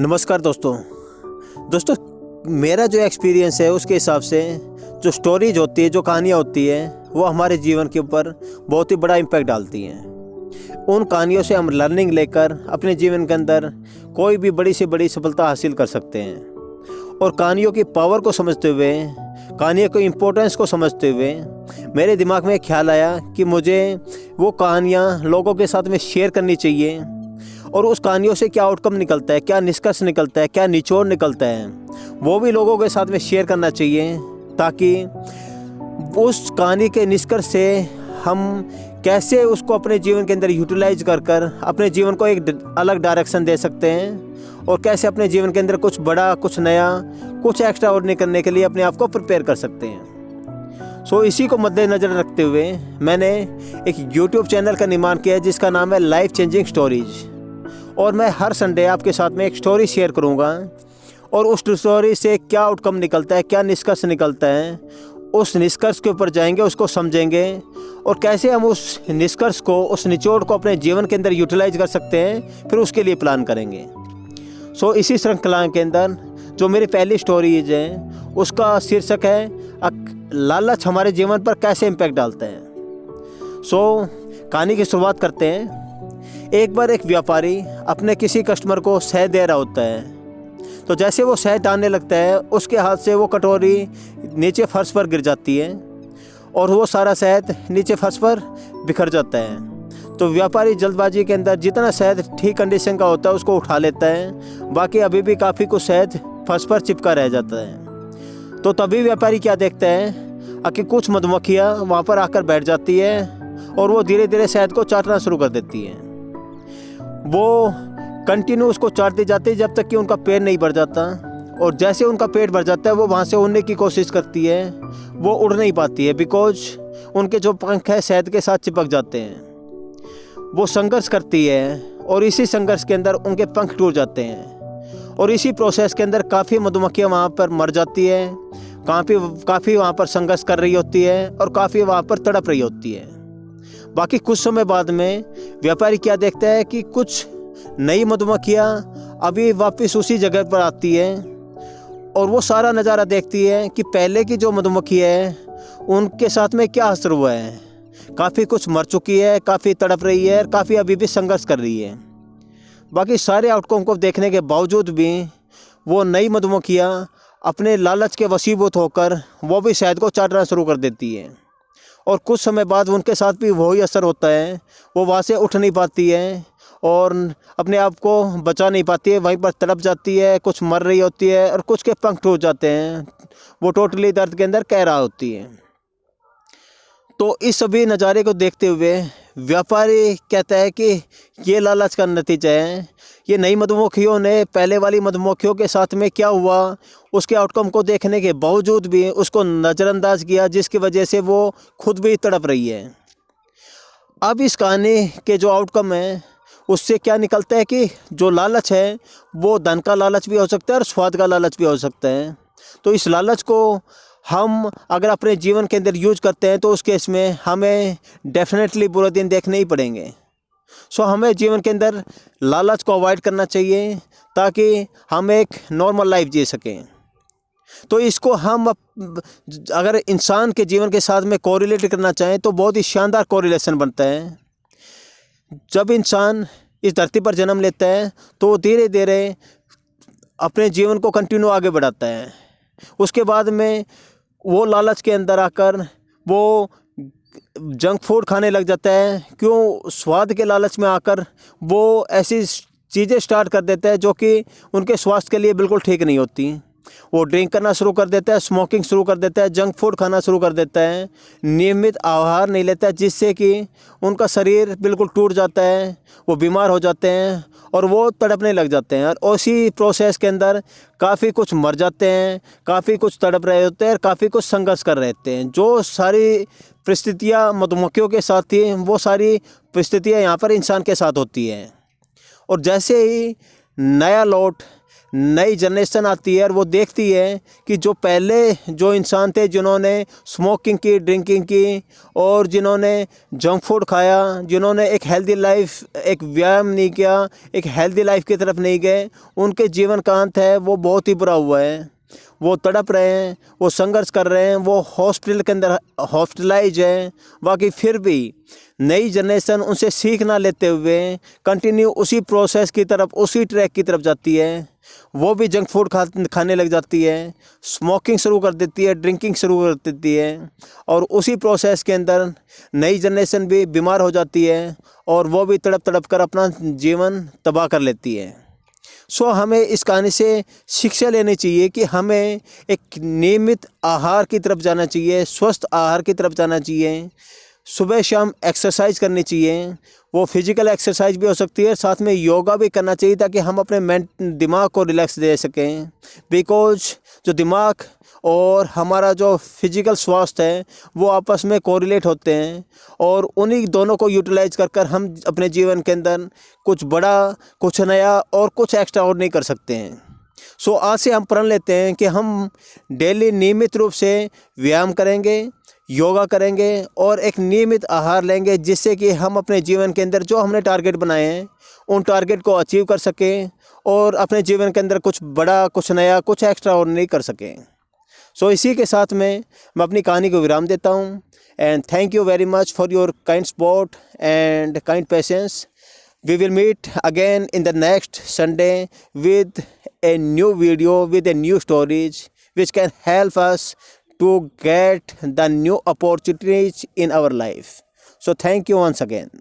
नमस्कार दोस्तों, मेरा जो एक्सपीरियंस है उसके हिसाब से जो स्टोरीज होती है, जो कहानियाँ होती है, वो हमारे जीवन के ऊपर बहुत ही बड़ा इम्पैक्ट डालती हैं। उन कहानियों से हम लर्निंग लेकर अपने जीवन के अंदर कोई भी बड़ी से बड़ी सफलता हासिल कर सकते हैं। और कहानियों की पावर को समझते हुए, कहानियों की इम्पोर्टेंस को समझते हुए मेरे दिमाग में एक ख्याल आया कि मुझे वो कहानियाँ लोगों के साथ में शेयर करनी चाहिए और उस कहानियों से क्या आउटकम निकलता है, क्या निष्कर्ष निकलता है, क्या निचोड़ निकलता है, वो भी लोगों के साथ में शेयर करना चाहिए, ताकि उस कहानी के निष्कर्ष से हम कैसे उसको अपने जीवन के अंदर यूटिलाइज कर अपने जीवन को एक अलग डायरेक्शन दे सकते हैं और कैसे अपने जीवन के अंदर कुछ बड़ा, कुछ नया, कुछ एक्स्ट्रा ऑर्डिनरी करने के लिए अपने आप को प्रिपेयर कर सकते हैं। इसी को मद्देनज़र रखते हुए मैंने एक यूट्यूब चैनल का निर्माण किया है जिसका नाम है लाइफ चेंजिंग स्टोरीज। और मैं हर संडे आपके साथ में एक स्टोरी शेयर करूंगा और उस स्टोरी से क्या आउटकम निकलता है, क्या निष्कर्ष निकलता है, उस निष्कर्ष के ऊपर जाएंगे, उसको समझेंगे और कैसे हम उस निष्कर्ष को, उस निचोड़ को अपने जीवन के अंदर यूटिलाइज कर सकते हैं, फिर उसके लिए प्लान करेंगे। इसी श्रृंखला के अंदर जो मेरी पहली स्टोरीज है उसका शीर्षक है लालच हमारे जीवन पर कैसे इम्पैक्ट डालता है। कहानी की शुरुआत करते हैं। एक बार एक व्यापारी अपने किसी कस्टमर को शहद दे रहा होता है, तो जैसे वो शहद डालने लगता है उसके हाथ से वो कटोरी नीचे फर्श पर गिर जाती है और वो सारा शहद नीचे फर्श पर बिखर जाता है। तो व्यापारी जल्दबाजी के अंदर जितना शहद ठीक कंडीशन का होता है उसको उठा लेता है, बाकी अभी भी काफ़ी कुछ शहद फर्श पर चिपका रह जाता है। तो तभी व्यापारी क्या देखता है कि कुछ मधुमक्खियाँ वहाँ पर आकर बैठ जाती है और वो धीरे धीरे शहद को चाटना शुरू कर देती है। वो कंटिन्यू उसको चाटती जाती है जब तक कि उनका पेट नहीं भर जाता, और जैसे उनका पेट भर जाता है वो वहाँ से उड़ने की कोशिश करती है, वो उड़ नहीं पाती है बिकॉज उनके जो पंख है शहद के साथ चिपक जाते हैं। वो संघर्ष करती है और इसी संघर्ष के अंदर उनके पंख टूट जाते हैं और इसी प्रोसेस के अंदर काफ़ी मधुमक्खियाँ वहाँ पर मर जाती है, काफ़ी वहाँ पर संघर्ष कर रही होती है और काफ़ी वहाँ पर तड़प रही होती है। बाकी कुछ समय बाद में व्यापारी क्या देखता है कि कुछ नई मधुमक्खियाँ अभी वापस उसी जगह पर आती है और वो सारा नज़ारा देखती है कि पहले की जो मधुमक्खी है उनके साथ में क्या असर हुआ है। काफ़ी कुछ मर चुकी है, काफ़ी तड़प रही है, काफ़ी अभी भी संघर्ष कर रही है। बाकी सारे आउटकम को देखने के बावजूद भी वो नई मधुमक्खियाँ अपने लालच के वशीभूत होकर वो भी शहद को चाटना शुरू कर देती है और कुछ समय बाद उनके साथ भी वही असर होता है। वो वहाँ से उठ नहीं पाती है और अपने आप को बचा नहीं पाती है, वहीं पर तड़प जाती है, कुछ मर रही होती है और कुछ के पंख टूट जाते हैं, वो टोटली दर्द के अंदर कह रहा होती है। तो इस सभी नज़ारे को देखते हुए व्यापारी कहता है कि ये लालच का नतीजा है। ये नई मधुमक्खियों ने पहले वाली मधुमक्खियों के साथ में क्या हुआ उसके आउटकम को देखने के बावजूद भी उसको नज़रअंदाज किया, जिसकी वजह से वो खुद भी तड़प रही है। अब इस कहानी के जो आउटकम है उससे क्या निकलता है कि जो लालच है वो धन का लालच भी हो सकता है और स्वाद का लालच भी हो सकता है। तो इस लालच को हम अगर अपने जीवन के अंदर यूज करते हैं तो उस केस में हमें डेफिनेटली बुरे दिन देखने ही पड़ेंगे। हमें जीवन के अंदर लालच को अवॉइड करना चाहिए ताकि हम एक नॉर्मल लाइफ जी सकें। तो इसको हम अगर इंसान के जीवन के साथ में कोरिलेट करना चाहें तो बहुत ही शानदार कोरिलेशन बनता है। जब इंसान इस धरती पर जन्म लेता है तो वो धीरे धीरे अपने जीवन को कंटिन्यू आगे बढ़ाता है। उसके बाद में वो लालच के अंदर आकर वो जंक फूड खाने लग जाता है। क्यों? स्वाद के लालच में आकर वो ऐसी चीज़ें स्टार्ट कर देता है जो कि उनके स्वास्थ्य के लिए बिल्कुल ठीक नहीं होती। वो ड्रिंक करना शुरू कर देता है, स्मोकिंग शुरू कर देता है, जंक फूड खाना शुरू कर देता है, नियमित आहार नहीं लेता है, जिससे कि उनका शरीर बिल्कुल टूट जाता है, वो बीमार हो जाते हैं और वो तड़पने लग जाते हैं। और उसी प्रोसेस के अंदर काफ़ी कुछ मर जाते हैं, काफ़ी कुछ तड़प रहे होते हैं और काफ़ी कुछ संघर्ष कर रहे होते हैं। जो सारी परिस्थितियाँ मधुमक्खियों के साथ थी वो सारी परिस्थितियाँ यहाँ पर इंसान के साथ होती हैं। और जैसे ही नया लौट नई जनरेशन आती है और वो देखती है कि जो पहले जो इंसान थे जिन्होंने स्मोकिंग की, ड्रिंकिंग की और जिन्होंने जंक फूड खाया, जिन्होंने एक हेल्दी लाइफ, एक व्यायाम नहीं किया, एक हेल्दी लाइफ की तरफ नहीं गए, उनके जीवन का अंत है वो बहुत ही बुरा हुआ है। वो तड़प रहे हैं, वो संघर्ष कर रहे हैं, वो हॉस्पिटल के अंदर हॉस्पिटलाइज हैं। बाकी फिर भी नई जनरेशन उनसे सीख ना लेते हुए कंटिन्यू उसी प्रोसेस की तरफ, उसी ट्रैक की तरफ जाती है। वो भी जंक फूड खाने लग जाती है, स्मोकिंग शुरू कर देती है, ड्रिंकिंग शुरू कर देती है और उसी प्रोसेस के अंदर नई जनरेशन भी बीमार हो जाती है और वो भी तड़प तड़प कर अपना जीवन तबाह कर लेती है। सो हमें इस कहानी से शिक्षा लेनी चाहिए कि हमें एक नियमित आहार की तरफ जाना चाहिए, स्वस्थ आहार की तरफ जाना चाहिए। सुबह शाम एक्सरसाइज करनी चाहिए, वो फिजिकल एक्सरसाइज भी हो सकती है, साथ में योगा भी करना चाहिए ताकि हम अपने दिमाग को रिलैक्स दे सकें। बिकॉज जो दिमाग और हमारा जो फिजिकल स्वास्थ्य है वो आपस में कोरिलेट होते हैं और उन्हीं दोनों को यूटिलाइज कर हम अपने जीवन के अंदर कुछ बड़ा, कुछ नया और कुछ एक्स्ट्रा और नहीं कर सकते हैं। सो आज से हम प्रण लेते हैं कि हम डेली नियमित रूप से व्यायाम करेंगे, योगा करेंगे और एक नियमित आहार लेंगे, जिससे कि हम अपने जीवन के अंदर जो हमने टारगेट बनाए हैं उन टारगेट को अचीव कर सकें और अपने जीवन के अंदर कुछ बड़ा, कुछ नया, कुछ एक्स्ट्रा और नहीं कर सकें। सो इसी के साथ में मैं अपनी कहानी को विराम देता हूँ। And thank you very much for your kind support and kind patience. We will meet again in the next Sunday with a new video, with a new stories which can help us to get the new opportunities in our life. So thank you once again.